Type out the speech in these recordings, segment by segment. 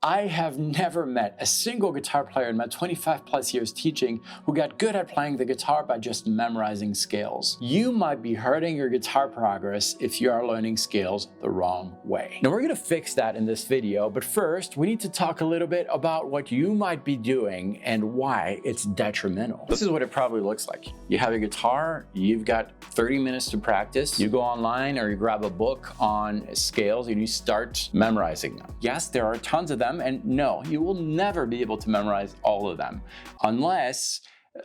I have never met a single guitar player in my 25 plus years teaching who got good at playing the guitar by just memorizing scales. You might be hurting your guitar progress if you are learning scales the wrong way. Now we're gonna fix that in this video, but first we need to talk a little bit about what you might be doing and why it's detrimental. This is what it probably looks like. You have a guitar, you've got 30 minutes to practice, you go online or you grab a book on scales and you start memorizing them. Yes, there are tons of them, and no, you will never be able to memorize all of them unless,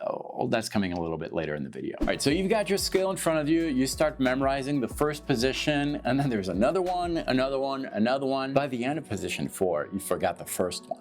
oh, that's coming a little bit later in the video. All right, so you've got your scale in front of you, you start memorizing the first position, and then there's another one, another one, another one. By the end of position 4, you forgot the first one.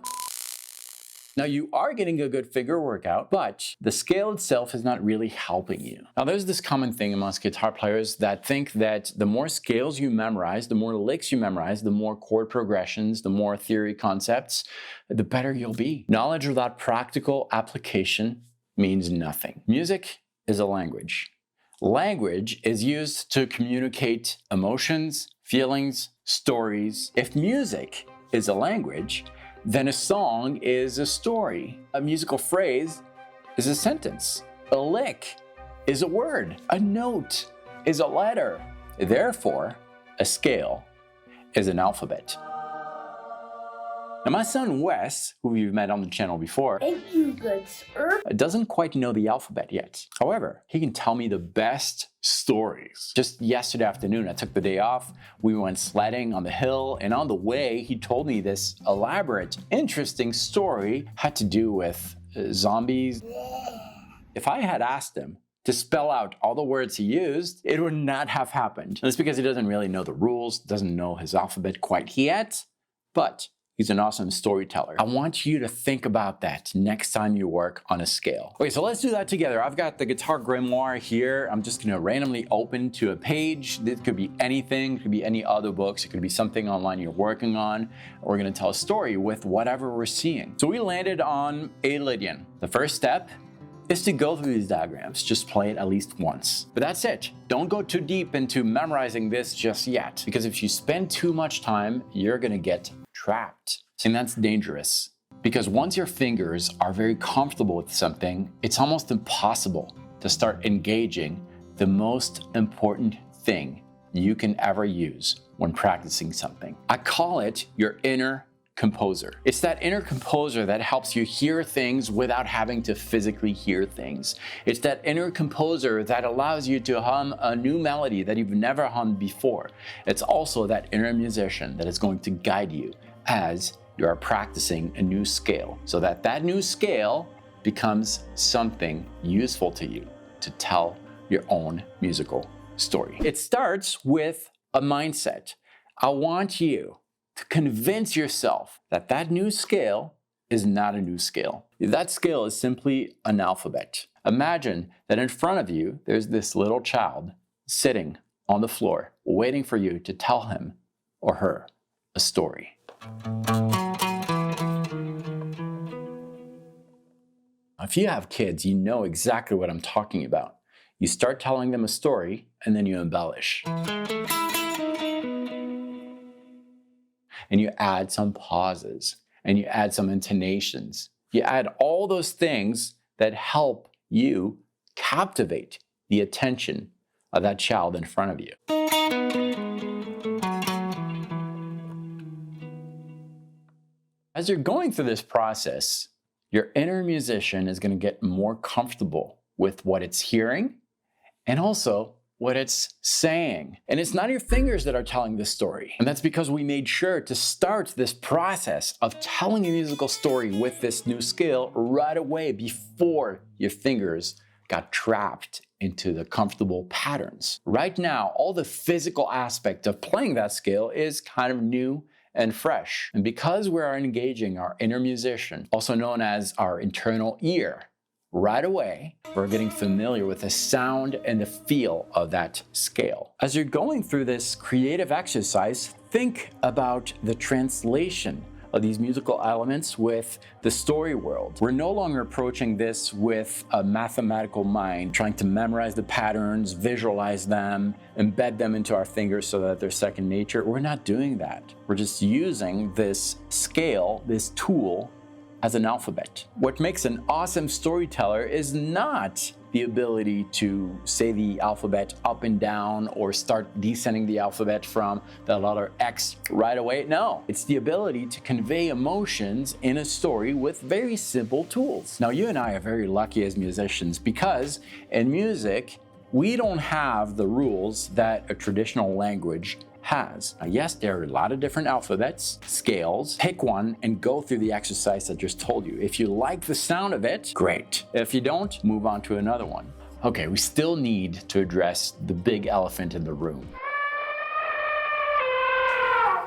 Now you are getting a good finger workout, but the scale itself is not really helping you. Now there's this common thing amongst guitar players that think that the more scales you memorize, the more licks you memorize, the more chord progressions, the more theory concepts, the better you'll be. Knowledge without practical application means nothing. Music is a language. Language is used to communicate emotions, feelings, stories. If music is a language, then a song is a story. A musical phrase is a sentence. A lick is a word. A note is a letter. Therefore, a scale is an alphabet. Now, my son Wes, who you've met on the channel before, Thank you, good sir, doesn't quite know the alphabet yet. However, he can tell me the best stories. Just yesterday afternoon, I took the day off. We went sledding on the hill, and on the way, he told me this elaborate, interesting story had to do with zombies. If I had asked him to spell out all the words he used, it would not have happened. And it's because he doesn't really know the rules, doesn't know his alphabet quite yet, but he's an awesome storyteller. I want you to think about that next time you work on a scale. Okay, so let's do that together. I've got the guitar grimoire here. I'm just gonna randomly open to a page. This could be anything, it could be any other books, it could be something online you're working on. We're gonna tell a story with whatever we're seeing. So we landed on a Lydian. The first step is to go through these diagrams. Just play it at least once. But that's it. Don't go too deep into memorizing this just yet, because if you spend too much time, you're gonna get trapped. And that's dangerous, because once your fingers are very comfortable with something, it's almost impossible to start engaging the most important thing you can ever use when practicing something. I call it your inner composer. It's that inner composer that helps you hear things without having to physically hear things. It's that inner composer that allows you to hum a new melody that you've never hummed before. It's also that inner musician that is going to guide you as you are practicing a new scale, so that that new scale becomes something useful to you to tell your own musical story. It starts with a mindset. I want you to convince yourself that that new scale is not a new scale. That scale is simply an alphabet. Imagine that in front of you, there's this little child sitting on the floor, waiting for you to tell him or her a story. If you have kids, you know exactly what I'm talking about. You start telling them a story and then you embellish. And you add some pauses and you add some intonations. You add all those things that help you captivate the attention of that child in front of you. As you're going through this process, your inner musician is going to get more comfortable with what it's hearing and also what it's saying. And it's not your fingers that are telling this story. And that's because we made sure to start this process of telling a musical story with this new skill right away before your fingers got trapped into the comfortable patterns. Right now, all the physical aspect of playing that scale is kind of new and fresh. And because we are engaging our inner musician, also known as our internal ear, right away, we're getting familiar with the sound and the feel of that scale. As you're going through this creative exercise, think about the translation of these musical elements with the story world. We're no longer approaching this with a mathematical mind, trying to memorize the patterns, visualize them, embed them into our fingers so that they're second nature. We're not doing that. We're just using this scale, this tool, as an alphabet. What makes an awesome storyteller is not the ability to say the alphabet up and down or start descending the alphabet from the letter X right away. No, it's the ability to convey emotions in a story with very simple tools. Now, you and I are very lucky as musicians because in music, we don't have the rules that a traditional language has. Now, yes, there are a lot of different alphabets, scales. Pick one and go through the exercise I just told you. If you like the sound of it, great. If you don't, move on to another one. Okay, we still need to address the big elephant in the room.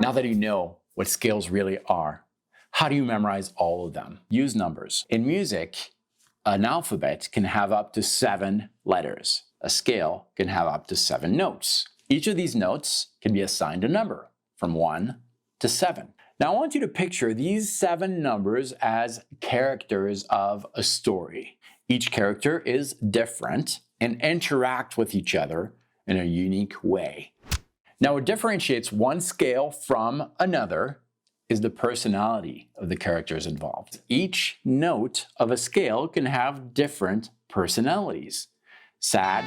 Now that you know what scales really are, how do you memorize all of them? Use numbers. In music, an alphabet can have up to 7 letters. A scale can have up to 7 notes. Each of these notes can be assigned a number from 1 to 7. Now I want you to picture these 7 numbers as characters of a story. Each character is different and interact with each other in a unique way. Now what differentiates one scale from another is the personality of the characters involved. Each note of a scale can have different personalities. Sad,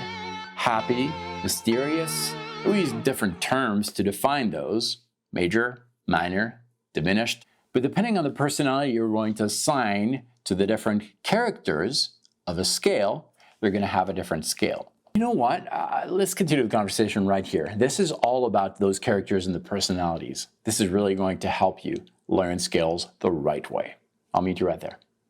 happy, mysterious. We use different terms to define those: major, minor, diminished. But depending on the personality you're going to assign to the different characters of a scale, they're going to have a different scale. You know what? Let's continue the conversation right here. This is all about those characters and the personalities. This is really going to help you learn scales the right way. I'll meet you right there.